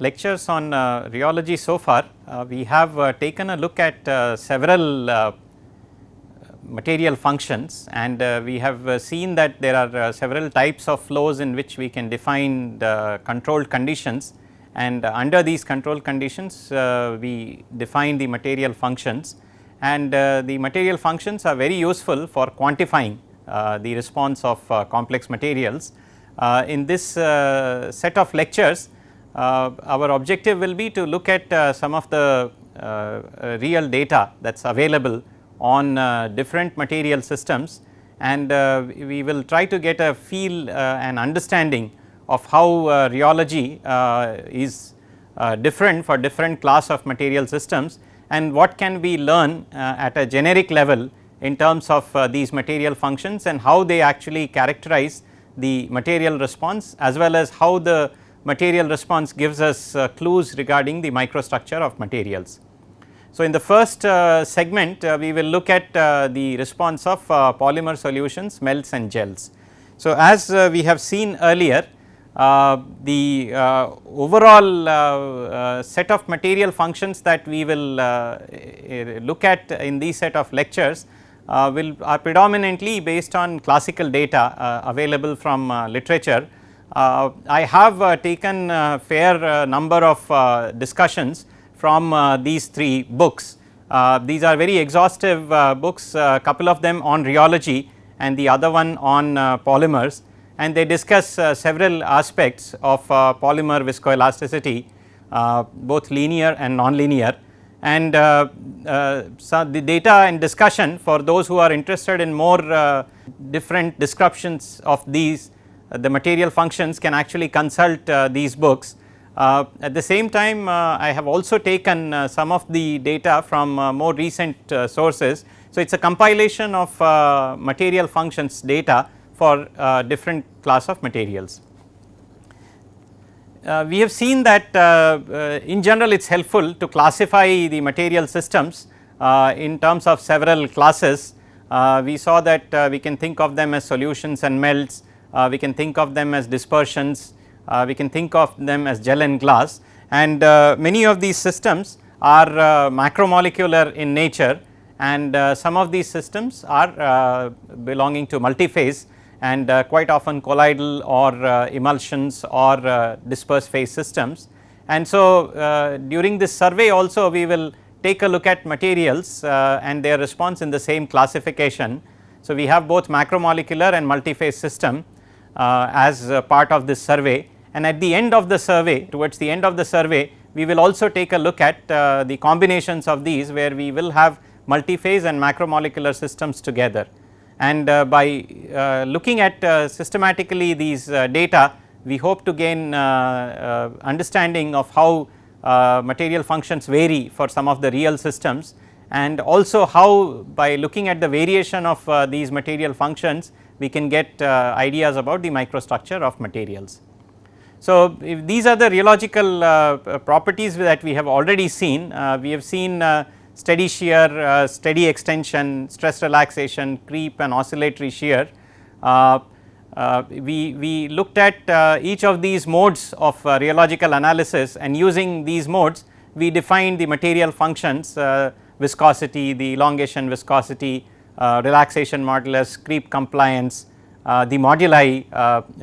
lectures on rheology so far, we have taken a look at several material functions, and we have seen that there are several types of flows in which we can define the controlled conditions, and under these controlled conditions we define the material functions, and the material functions are very useful for quantifying the response of complex materials. In this set of lectures, our objective will be to look at some of the real data that is available on different material systems, and we will try to get a feel and understanding of how rheology is different for different class of material systems, and what can we learn at a generic level in terms of these material functions, and how they actually characterize the material response, as well as how the material response gives us clues regarding the microstructure of materials. So, in the first segment we will look at the response of polymer solutions, melts and gels. So, as we have seen earlier, the overall set of material functions that we will look at in these set of lectures are predominantly based on classical data available from literature. I have taken a fair number of discussions from these three books. These are very exhaustive books, a couple of them on rheology and the other one on polymers, and they discuss several aspects of polymer viscoelasticity, both linear and non-linear, and so the data and discussion for those who are interested in more different descriptions of these the material functions can actually consult these books. At the same time, I have also taken some of the data from more recent sources. So, it is a compilation of material functions data for different class of materials. We have seen that in general it is helpful to classify the material systems in terms of several classes. We saw that we can think of them as solutions and melts, we can think of them as dispersions, we can think of them as gel and glass, and many of these systems are macromolecular in nature, and some of these systems are belonging to multiphase and quite often colloidal or emulsions or disperse phase systems. And so, during this survey also we will take a look at materials and their response in the same classification. So, we have both macromolecular and multiphase system as part of this survey, and at the end of the survey, towards the end of the survey, we will also take a look at the combinations of these, where we will have multiphase and macromolecular systems together. And by looking at systematically these data, we hope to gain understanding of how material functions vary for some of the real systems, and also how by looking at the variation of these material functions we can get ideas about the microstructure of materials. So, if these are the rheological properties that we have already seen. We have seen steady shear, steady extension, stress relaxation, creep and oscillatory shear. We looked at each of these modes of rheological analysis, and using these modes we defined the material functions, viscosity, the elongation viscosity, relaxation modulus, creep compliance, the moduli,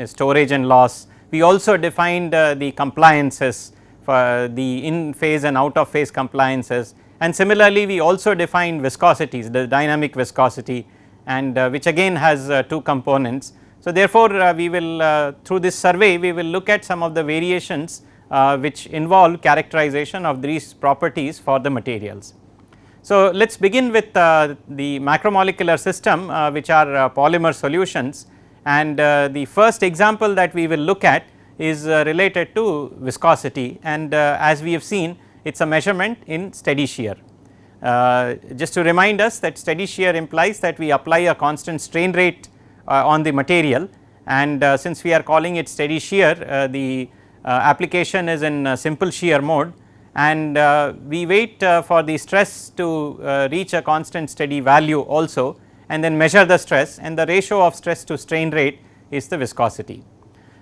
storage and loss. We also defined the compliances for the in phase and out of phase compliances, and similarly we also defined viscosities, the dynamic viscosity, and which again has two components. So, therefore, we will through this survey we will look at some of the variations which involve characterization of these properties for the materials. So, let us begin with the macromolecular system which are polymer solutions, and the first example that we will look at is related to viscosity, and as we have seen, it is a measurement in steady shear. Just to remind us that steady shear implies that we apply a constant strain rate on the material, and since we are calling it steady shear, the application is in simple shear mode, and we wait for the stress to reach a constant steady value also, and then measure the stress, and the ratio of stress to strain rate is the viscosity.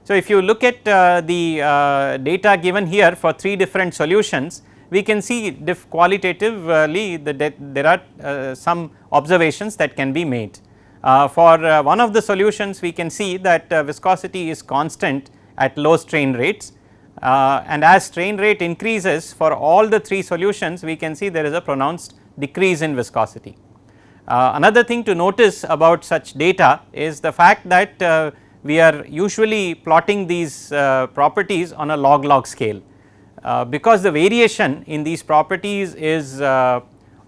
So, if you look at the data given here for 3 different solutions, we can see qualitatively that there are some observations that can be made. For one of the solutions, we can see that viscosity is constant at low strain rates, and as strain rate increases for all the 3 solutions, we can see there is a pronounced decrease in viscosity. Another thing to notice about such data is the fact that we are usually plotting these properties on a log scale, because the variation in these properties is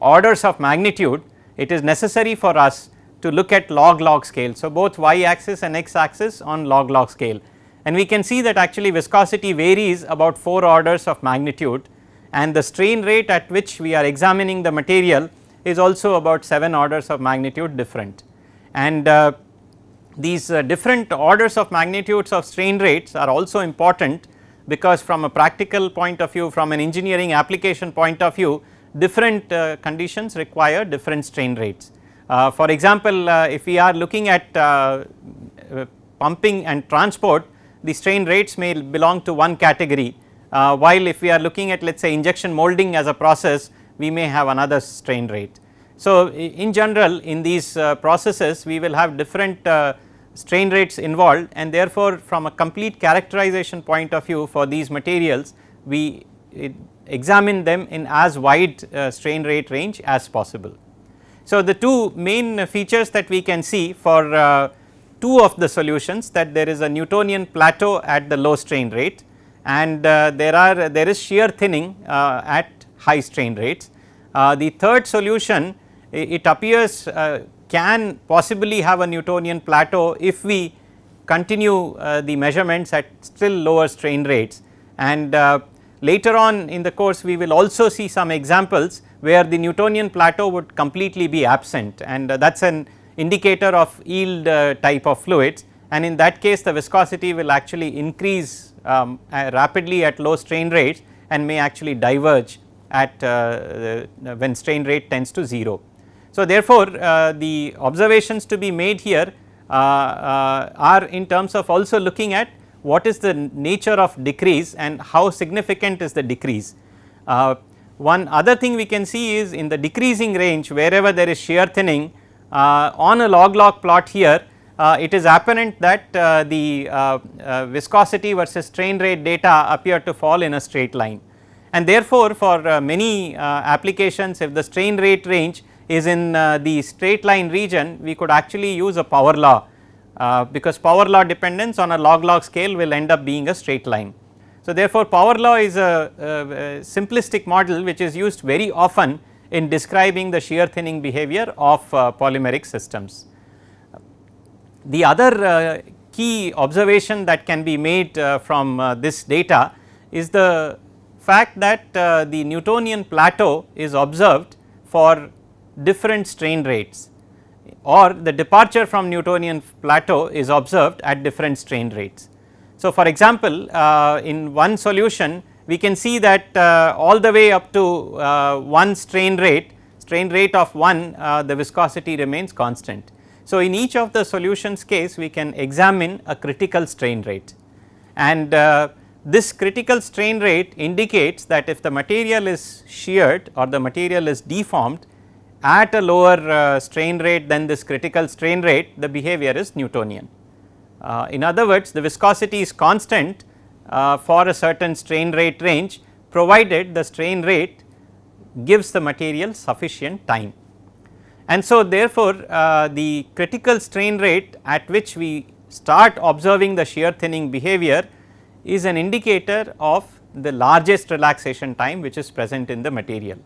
orders of magnitude. It is necessary for us to look at log scale. So, both y axis and x axis on log scale, and we can see that actually viscosity varies about 4 orders of magnitude, and the strain rate at which we are examining the material is also about 7 orders of magnitude different. And these different orders of magnitudes of strain rates are also important, because from a practical point of view, from an engineering application point of view, different conditions require different strain rates. For example, if we are looking at pumping and transport, the strain rates may belong to one category, while if we are looking at, let us say, injection molding as a process, we may have another strain rate. So, in general in these processes we will have different strain rates involved, and therefore, from a complete characterization point of view for these materials, we examine them in as wide strain rate range as possible. So, the 2 main features that we can see for 2 of the solutions, that there is a Newtonian plateau at the low strain rate, and there is shear thinning at high strain rates. The third solution, it appears can possibly have a Newtonian plateau if we continue the measurements at still lower strain rates, and later on in the course we will also see some examples where the Newtonian plateau would completely be absent, and that is an indicator of yield type of fluids, and in that case the viscosity will actually increase rapidly at low strain rates and may actually diverge at when strain rate tends to 0. So, therefore, the observations to be made here are in terms of also looking at what is the nature of decrease and how significant is the decrease. One other thing we can see is in the decreasing range, wherever there is shear thinning, on a log plot here, it is apparent that the viscosity versus strain rate data appear to fall in a straight line, and therefore, for many applications, if the strain rate range is in the straight line region, we could actually use a power law, because power law dependence on a log scale will end up being a straight line. So, therefore, power law is a simplistic model which is used very often in describing the shear thinning behavior of polymeric systems. The other key observation that can be made from this data is the fact that the Newtonian plateau is observed for different strain rates, or the departure from Newtonian plateau is observed at different strain rates. So, for example, in one solution we can see that all the way up to one strain rate of 1, the viscosity remains constant. So, in each of the solutions case we can examine a critical strain rate, and this critical strain rate indicates that if the material is sheared or the material is deformed at a lower strain rate than this critical strain rate, the behavior is Newtonian. In other words, the viscosity is constant for a certain strain rate range, provided the strain rate gives the material sufficient time. And so, therefore, the critical strain rate at which we start observing the shear thinning behavior is an indicator of the largest relaxation time which is present in the material.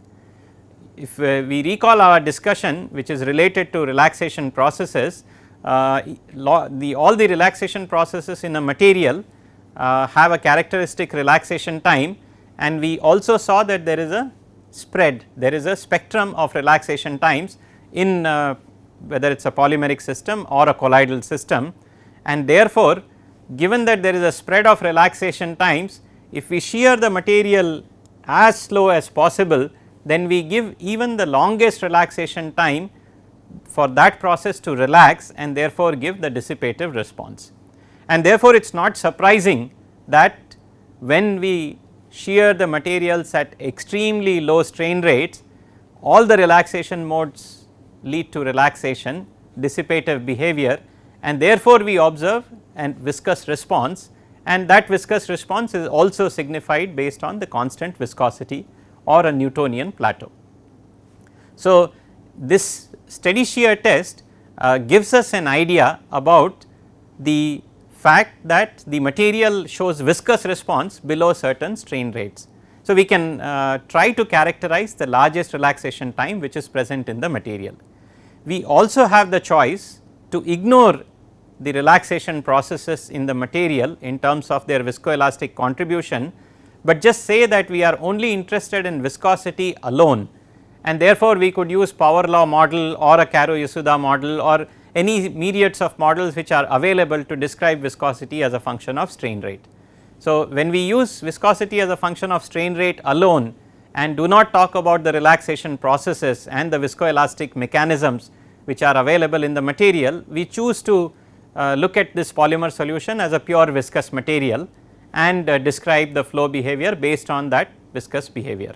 If we recall our discussion which is related to relaxation processes, all the relaxation processes in a material have a characteristic relaxation time, and we also saw that there is a spread, there is a spectrum of relaxation times in whether it is a polymeric system or a colloidal system, and therefore, given that there is a spread of relaxation times, if we shear the material as slow as possible, then we give even the longest relaxation time for that process to relax and therefore give the dissipative response. and therefore, it is not surprising that when we shear the materials at extremely low strain rates, all the relaxation modes lead to relaxation, dissipative behavior, and therefore, we observe a viscous response, and that viscous response is also signified based on the constant viscosity or a Newtonian plateau. So, this steady shear test gives us an idea about the fact that the material shows viscous response below certain strain rates. So, we can try to characterize the largest relaxation time which is present in the material. We also have the choice to ignore the relaxation processes in the material in terms of their viscoelastic contribution, but just say that we are only interested in viscosity alone, and therefore, we could use power law model or a Karo-Yasuda model or any myriads of models which are available to describe viscosity as a function of strain rate. So, when we use viscosity as a function of strain rate alone and do not talk about the relaxation processes and the viscoelastic mechanisms which are available in the material, we choose to look at this polymer solution as a pure viscous material and describe the flow behavior based on that viscous behavior.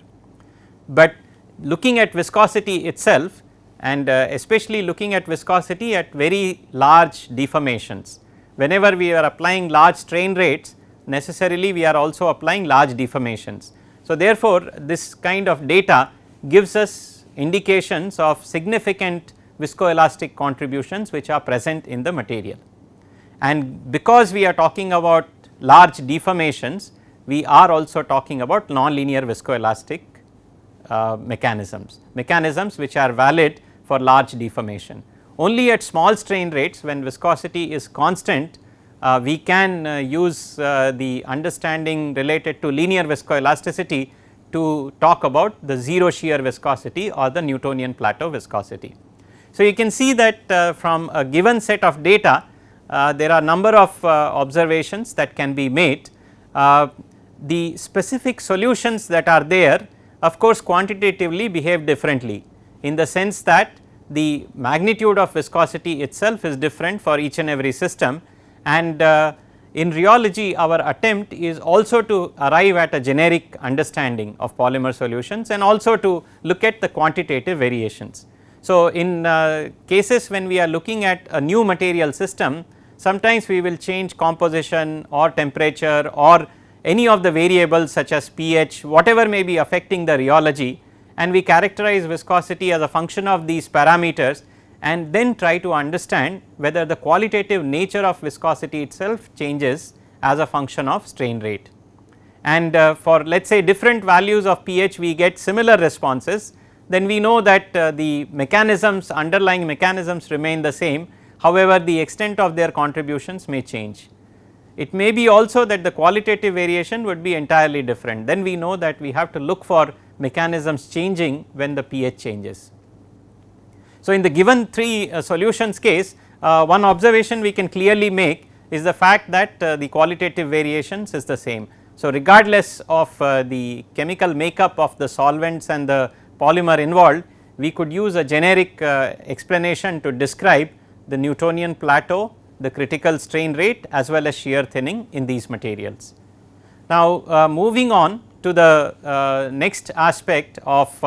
But looking at viscosity itself, and especially looking at viscosity at very large deformations, whenever we are applying large strain rates, necessarily we are also applying large deformations. So, therefore, this kind of data gives us indications of significant viscoelastic contributions which are present in the material. And because we are talking about large deformations, we are also talking about nonlinear viscoelastic mechanisms which are valid for large deformation. Only at small strain rates, when viscosity is constant, we can use the understanding related to linear viscoelasticity to talk about the zero shear viscosity or the Newtonian plateau viscosity. So, you can see that from a given set of data, there are number of observations that can be made. The specific solutions that are there, of course, quantitatively behave differently, in the sense that the magnitude of viscosity itself is different for each and every system, and in rheology our attempt is also to arrive at a generic understanding of polymer solutions and also to look at the quantitative variations. So, in cases when we are looking at a new material system, sometimes we will change composition or temperature or any of the variables such as pH, whatever may be affecting the rheology, and we characterize viscosity as a function of these parameters and then try to understand whether the qualitative nature of viscosity itself changes as a function of strain rate. And for let us say different values of pH we get similar responses, then we know that the mechanisms, underlying mechanisms remain the same, however, the extent of their contributions may change. It may be also that the qualitative variation would be entirely different, then we know that we have to look for mechanisms changing when the pH changes. So, in the given three solutions case, one observation we can clearly make is the fact that the qualitative variations is the same. So, regardless of the chemical makeup of the solvents and the polymer involved, we could use a generic explanation to describe the Newtonian plateau, the critical strain rate as well as shear thinning in these materials. Now, moving on to the next aspect of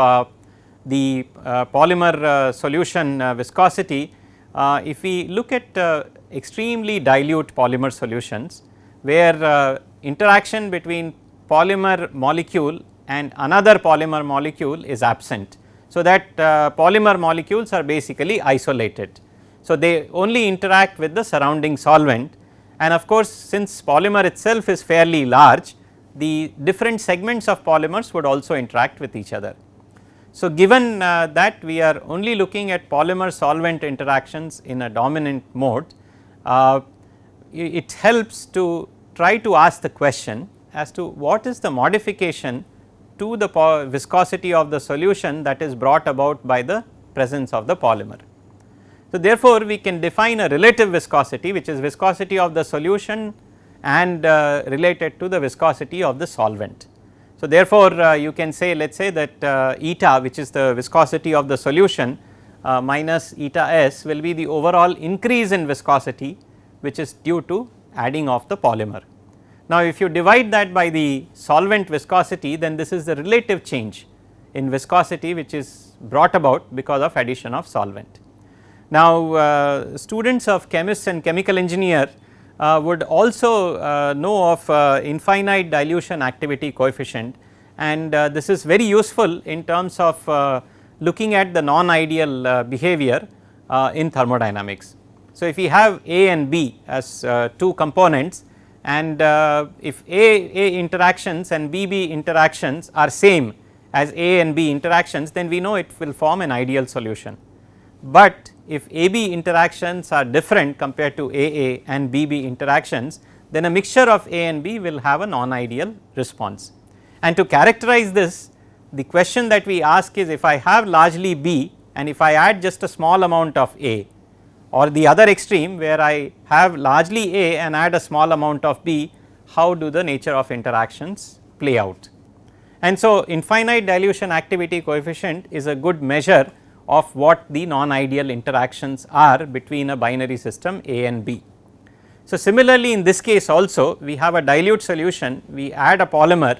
the polymer solution viscosity, if we look at extremely dilute polymer solutions where interaction between polymer molecule and another polymer molecule is absent. So, that polymer molecules are basically isolated. So, they only interact with the surrounding solvent, and of course, since polymer itself is fairly large, the different segments of polymers would also interact with each other. So, given that we are only looking at polymer solvent interactions in a dominant mode, it helps to try to ask the question as to what is the modification to the viscosity of the solution that is brought about by the presence of the polymer. So, therefore, we can define a relative viscosity, which is viscosity of the solution and related to the viscosity of the solvent. So, therefore, you can say let us say that eta, which is the viscosity of the solution, minus eta s will be the overall increase in viscosity which is due to adding of the polymer. Now, if you divide that by the solvent viscosity, then this is the relative change in viscosity which is brought about because of addition of solvent. Now, students of chemists and chemical engineer would also know of infinite dilution activity coefficient, and this is very useful in terms of looking at the non-ideal behavior in thermodynamics. So, if we have A and B as two components, and if A interactions and B interactions are same as A and B interactions, then we know it will form an ideal solution. But if AB interactions are different compared to AA and BB interactions, then a mixture of A and B will have a non-ideal response. And to characterize this, the question that we ask is, if I have largely B and if I add just a small amount of A, or the other extreme where I have largely A and add a small amount of B, how do the nature of interactions play out? And so, infinite dilution activity coefficient is a good measure of what the non-ideal interactions are between a binary system A and B. So, similarly in this case also we have a dilute solution, we add a polymer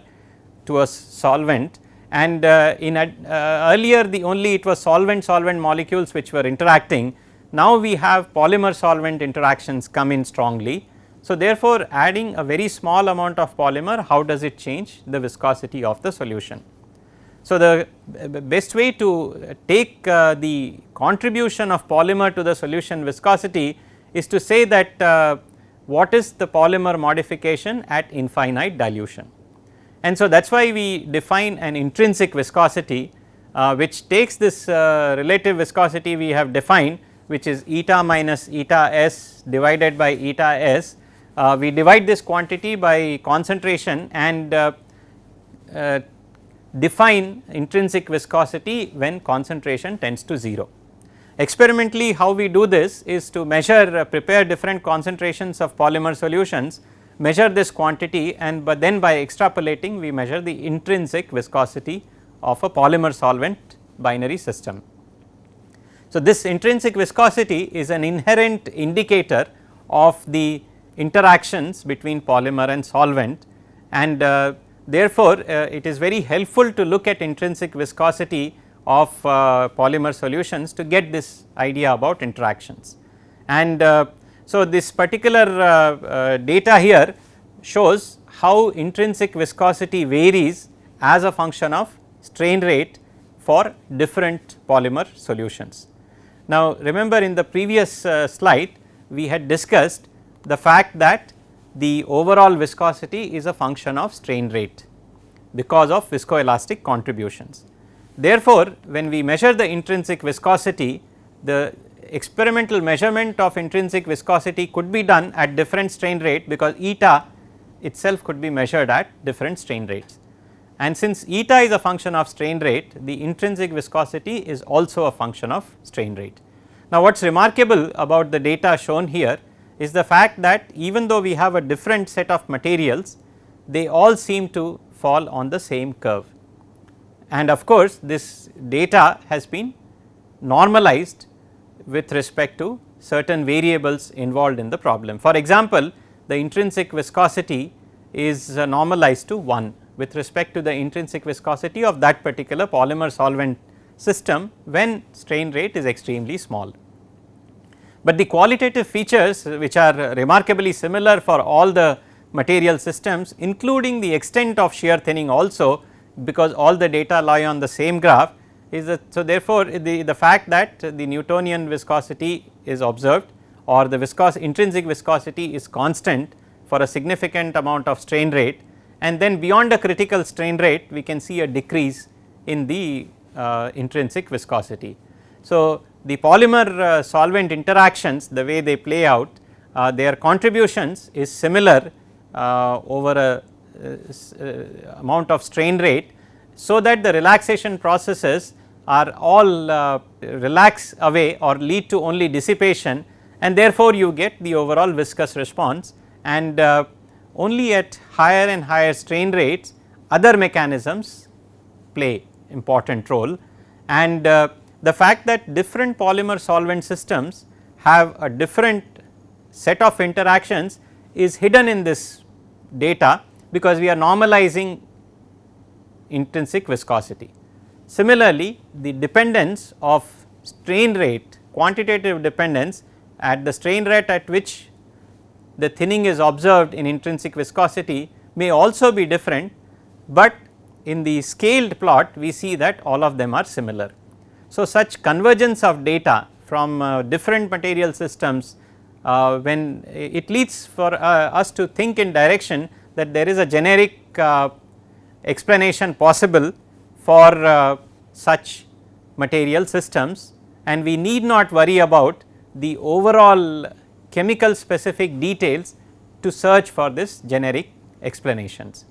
to a solvent, and earlier it was solvent molecules which were interacting. Now, we have polymer solvent interactions come in strongly. So, therefore, adding a very small amount of polymer, how does it change the viscosity of the solution? So, the best way to take the contribution of polymer to the solution viscosity is to say that what is the polymer modification at infinite dilution. And so, that is why we define an intrinsic viscosity which takes this relative viscosity we have defined, which is eta minus eta s divided by eta s. We divide this quantity by concentration and define intrinsic viscosity when concentration tends to 0. Experimentally, how we do this is to measure prepare different concentrations of polymer solutions, measure this quantity, and but then by extrapolating we measure the intrinsic viscosity of a polymer solvent binary system. So, this intrinsic viscosity is an inherent indicator of the interactions between polymer and solvent, and therefore, it is very helpful to look at intrinsic viscosity of polymer solutions to get this idea about interactions. And so, this particular data here shows how intrinsic viscosity varies as a function of strain rate for different polymer solutions. Now, remember in the previous slide we had discussed the fact that the overall viscosity is a function of strain rate because of viscoelastic contributions. Therefore, when we measure the intrinsic viscosity, the experimental measurement of intrinsic viscosity could be done at different strain rate, because eta itself could be measured at different strain rates. And since eta is a function of strain rate, the intrinsic viscosity is also a function of strain rate. Now, what is remarkable about the data shown here is the fact that even though we have a different set of materials, they all seem to fall on the same curve. And of course, this data has been normalized with respect to certain variables involved in the problem. For example, the intrinsic viscosity is normalized to 1 with respect to the intrinsic viscosity of that particular polymer solvent system when strain rate is extremely small. But the qualitative features which are remarkably similar for all the material systems, including the extent of shear thinning also, because all the data lie on the same graph, is that. So, therefore, the fact that the Newtonian viscosity is observed, or the intrinsic viscosity is constant for a significant amount of strain rate, and then beyond a critical strain rate we can see a decrease in the intrinsic viscosity. So, the polymer solvent interactions, the way they play out, their contributions is similar over a amount of strain rate, so that the relaxation processes are all relax away or lead to only dissipation, and therefore, you get the overall viscous response, and only at higher and higher strain rates other mechanisms play important role. And the fact that different polymer solvent systems have a different set of interactions is hidden in this data because we are normalizing intrinsic viscosity. Similarly, the dependence of strain rate, quantitative dependence at the strain rate at which the thinning is observed in intrinsic viscosity may also be different, but in the scaled plot we see that all of them are similar. So, such convergence of data from different material systems when it leads for us to think in direction that there is a generic explanation possible for such material systems, and we need not worry about the overall chemical specific details to search for this generic explanations.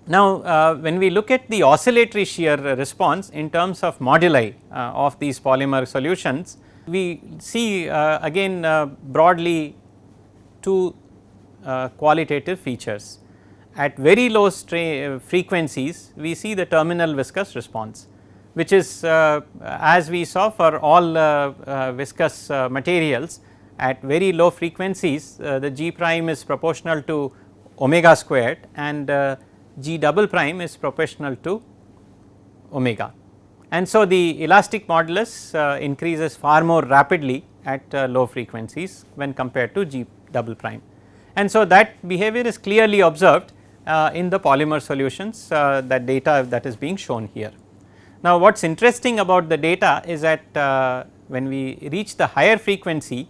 Now, when we look at the oscillatory shear response in terms of moduli of these polymer solutions, we see again broadly two qualitative features. At very low frequencies we see the terminal viscous response, which is as we saw for all viscous materials at very low frequencies the G prime is proportional to omega squared and G double prime is proportional to omega. And so, the elastic modulus increases far more rapidly at low frequencies when compared to G double prime, and so that behavior is clearly observed in the polymer solutions, that data that is being shown here. Now, what is interesting about the data is that when we reach the higher frequency,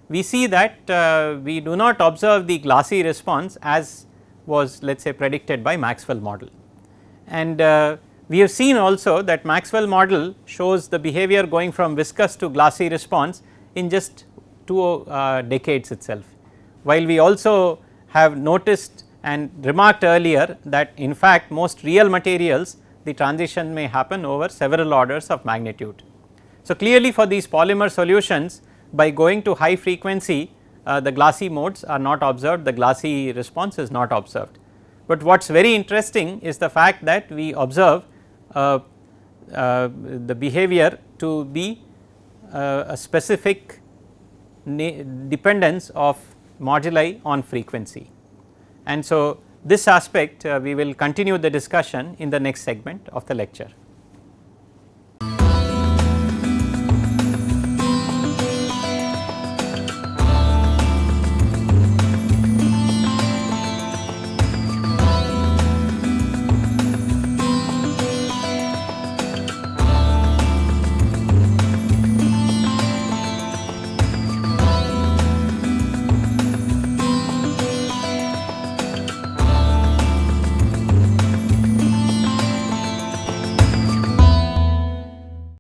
we see that we do not observe the glassy response as was let us say predicted by Maxwell model, and we have seen also that Maxwell model shows the behavior going from viscous to glassy response in just 2 decades itself, while we also have noticed and remarked earlier that in fact most real materials the transition may happen over several orders of magnitude. So, clearly for these polymer solutions, by going to high frequency the glassy modes are not observed, the glassy response is not observed. But what is very interesting is the fact that we observe the behavior to be a specific dependence of moduli on frequency. And so, this aspect we will continue the discussion in the next segment of the lecture.